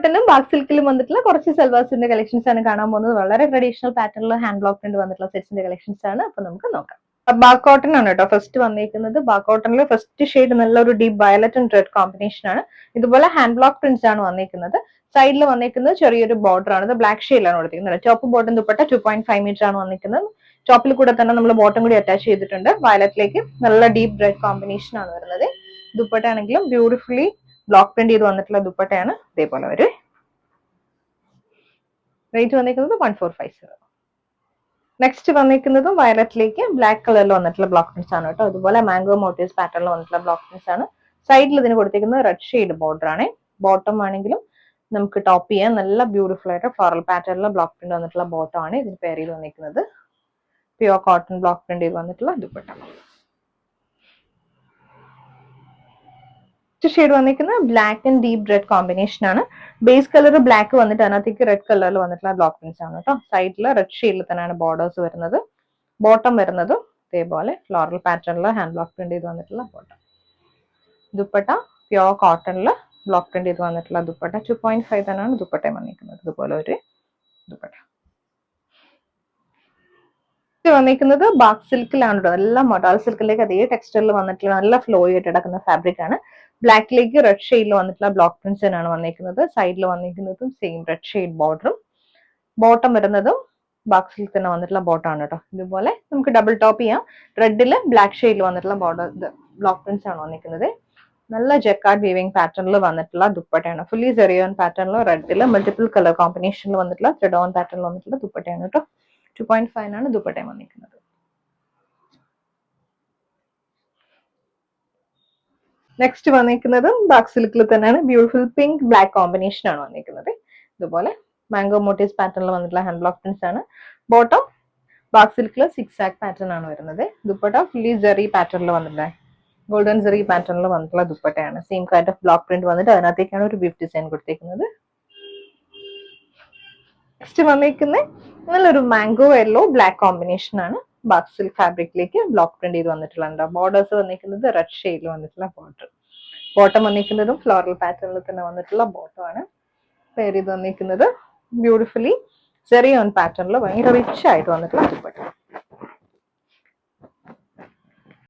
കോട്ടനും back സിൽക്കിലും വന്നിട്ടുള്ള കുറച്ച് സൽവാസിന്റെ collections ആണ് കാണാൻ പോകുന്നത്. വളരെ ട്രഡീഷണൽ പാറ്റേണിൽ ഹാൻഡ് ബ്ലോക്ക് പ്രിന്റ് വന്നിട്ടുള്ള സെറ്റ്സിന്റെ കളക്ഷൻസ് ആണ്. അപ്പൊ നമുക്ക് നോക്കാം. ബാക്ക് കോട്ടൺ ആണ് കേട്ടോ ഫസ്റ്റ് വന്നിരിക്കുന്നത്. ബാക്ക് കോട്ടണിൽ ഫസ്റ്റ് ഷെയ്ഡ് നല്ലൊരു deep violet and red combination ആണ്. ഇതുപോലെ ഹാൻഡ് ബ്ലോക്ക് പ്രിന്റ്സ് ആണ് വന്നിരിക്കുന്നത്. സൈഡിൽ വന്നിരിക്കുന്നത് ചെറിയൊരു ബോർഡർ ആണ്. ഇത് ബ്ലാക്ക് ഷെയ്ഡിലാണ് കൊടുത്തിരിക്കുന്നത്. ടോപ്പ് ബോട്ടം ദുപ്പട്ട 2.5 മീറ്റർ ആണ് വന്നിരിക്കുന്നത്. ടോപ്പിൽ കൂടെ തന്നെ നമ്മൾ ബോട്ടം കൂടി അറ്റാച്ച് ചെയ്തിട്ടുണ്ട്. വയലറ്റിലേക്ക് നല്ല ഡീപ് റെഡ് കോമ്പിനേഷൻ ആണ് വരുന്നത്. ദുപ്പട്ട ആണെങ്കിലും ബ്യൂട്ടിഫുള്ളി ബ്ലോക്ക് പ്രിന്റ് ചെയ്ത് വന്നിട്ടുള്ള ദുപ്പട്ടയാണ്. ഇതേപോലെ ഒരു റേറ്റ് വന്നിരിക്കുന്നത് 1450. നെക്സ്റ്റ് വന്നിരിക്കുന്നതും വയലറ്റിലേക്ക് ബ്ലാക്ക് കളറിൽ വന്നിട്ടുള്ള ബ്ലോക്ക് പ്രിന്റ്സ് ആണ് കേട്ടോ. അതുപോലെ മാംഗോ മോട്ടീവ്സ് പാറ്റേണിൽ വന്നിട്ടുള്ള ബ്ലോക്ക് പ്രിന്റ്സ് ആണ്. സൈഡിൽ ഇതിന് കൊടുത്തിരിക്കുന്നത് റെഡ് ഷെയ്ഡ് ബോർഡർ ആണ്. ബോട്ടം ആണെങ്കിലും നമുക്ക് ടോപ്പ് ചെയ്യാൻ നല്ല ബ്യൂട്ടിഫുൾ ആയിട്ട് ഫ്ലോറൽ പാറ്റേണിൽ ബ്ലോക്ക് പ്രിന്റ് വന്നിട്ടുള്ള ബോട്ടം ആണ് ഇതിന് പെയർ ചെയ്ത് വന്നിരിക്കുന്നത്. പ്യുവർ കോട്ടൺ ബ്ലോക്ക് പ്രിന്റ് ചെയ്ത് വന്നിട്ടുള്ള ദുപ്പട്ട. ഷെയ്ഡ് വന്നിരിക്കുന്നത് black and deep red combination ആണ്. ബേസ് കളർ ബ്ലാക്ക് വന്നിട്ട് അതിനകത്തേക്ക് റെഡ് കളറിൽ വന്നിട്ടുള്ള ബ്ലോക്ക് പ്രിന്റ്സ് ആണ് കേട്ടോ. സൈഡിൽ റെഡ് ഷെയ്ഡിൽ തന്നെയാണ് ബോർഡേഴ്സ് വരുന്നത്. ബോട്ടം വരുന്നതും ഇതേപോലെ ഫ്ലോറൽ പാറ്റേണിൽ ഹാൻഡ് ബ്ലോക്ക് പ്രിന്റ് ചെയ്ത് വന്നിട്ടുള്ള ബോട്ടം. ദുപ്പട്ട പ്യുവർ കോട്ടണിൽ ബ്ലോക്ക് പ്രിന്റ് ചെയ്ത് വന്നിട്ടുള്ള ദുപ്പട്ട. 2.5 തന്നെയാണ് ദുപ്പട്ടയും വന്നിരിക്കുന്നത്. ഇതുപോലെ ഒരു ദുപ്പട്ട വന്നിരിക്കുന്നത് ബാക്ക് സിൽക്കിലാണ് കേട്ടോ. എല്ലാം മൊഡാൾ സിൽക്കിലേക്ക് അതേ ടെക്സ്റ്ററിൽ വന്നിട്ടുള്ള നല്ല ഫ്ലോ ആയിട്ട് കിടക്കുന്ന ഫാബ്രിക് ആണ്. ബ്ലാക്കിലേക്ക് റെഡ് ഷെയ്ഡിൽ വന്നിട്ടുള്ള ബ്ലോക്ക് പ്രിന്റ്സ് ആണ് വന്നിരിക്കുന്നത്. സൈഡിൽ വന്നിരിക്കുന്നതും സെയിം റെഡ് ഷെയ്ഡ് ബോർഡറും. ബോട്ടം വരുന്നതും ബാക്ക് സിൽക്ക് തന്നെ വന്നിട്ടുള്ള ബോട്ടം ആണ് കേട്ടോ. ഇതുപോലെ നമുക്ക് ഡബിൾ ടോപ്പ് ചെയ്യാം. റെഡില് ബ്ലാക്ക് ഷെയ്ഡിൽ വന്നിട്ടുള്ള ബോർഡർ ബ്ലോക്ക് പ്രിന്റ്സ് ആണ് വന്നിരിക്കുന്നത്. നല്ല ജക്കാർഡ് വീവിംഗ് പാറ്റേണിൽ വന്നിട്ടുള്ള ദുപ്പട്ടയാണ്. ഫുള്ളി സെറിയോൺ പാറ്റേണിൽ റെഡില് മൾട്ടിപ്പിൾ കളർ കോമ്പിനേഷനിൽ വന്നിട്ടുള്ള ത്രെഡ് ഓൺ പാറ്റേണിൽ വന്നിട്ടുള്ള ദുപ്പട്ടയാണ് കേട്ടോ. 2.5 ആണ് ദുപ്പട്ടയും വന്നിരിക്കുന്നത്. നെക്സ്റ്റ് വന്നിരിക്കുന്നത് ബാക്ക് സിൽക്കിൽ തന്നെയാണ്. ബ്യൂട്ടിഫുൾ പിങ്ക് ബ്ലാക്ക് കോമ്പിനേഷൻ ആണ് വന്നിരിക്കുന്നത്. ഇതുപോലെ മാംഗോ മോട്ടീവ്സ് പാറ്റേണിൽ വന്നിട്ടുള്ള ഹാൻഡ് ബ്ലോക്ക് പ്രിന്റ്സ് ആണ്. ബോട്ടം ബാക്ക് സിൽക്കിൽ 6 ആക്ക് പാറ്റേൺ ആണ് വരുന്നത്. ദുപ്പട്ട ഫുള്ളി ജെറി പാറ്റേണിൽ വന്നിട്ടുള്ള ഗോൾഡൻ ജെറി പാറ്റേണിൽ വന്നിട്ടുള്ള ദുപ്പട്ടയാണ്. Same kind of block print വന്നിട്ട് അതിനകത്തേക്കാണ് ഒരു ബീഫ് ഡിസൈൻ കൊടുത്തിരിക്കുന്നത്. നെക്സ്റ്റ് വന്നിരിക്കുന്നത് നല്ലൊരു മാംഗോ യെല്ലോ ബ്ലാക്ക് കോമ്പിനേഷൻ ആണ്. ബാക്ക് സിൽക്ക് ഫാബ്രിക്കിലേക്ക് ബ്ലോക്ക് പ്രിന്റ് ചെയ്ത് വന്നിട്ടുള്ള ബോർഡേഴ്സ് വന്നിരിക്കുന്നത് റെഡ് ഷെയ്ഡിൽ വന്നിട്ടുള്ള ബോർഡർ. ബോട്ടം വന്നിരിക്കുന്നതും ഫ്ലോറൽ പാറ്റേണിൽ തന്നെ വന്നിട്ടുള്ള ബോട്ടം ആണ്. പെയർ ചെയ്ത് വന്നിരിക്കുന്നത് ബ്യൂട്ടിഫുള്ളി സെറിയോൺ പാറ്റേണിൽ ഭയങ്കര റിച്ച് ആയിട്ട് വന്നിട്ടുള്ള ദുപ്പട്ട.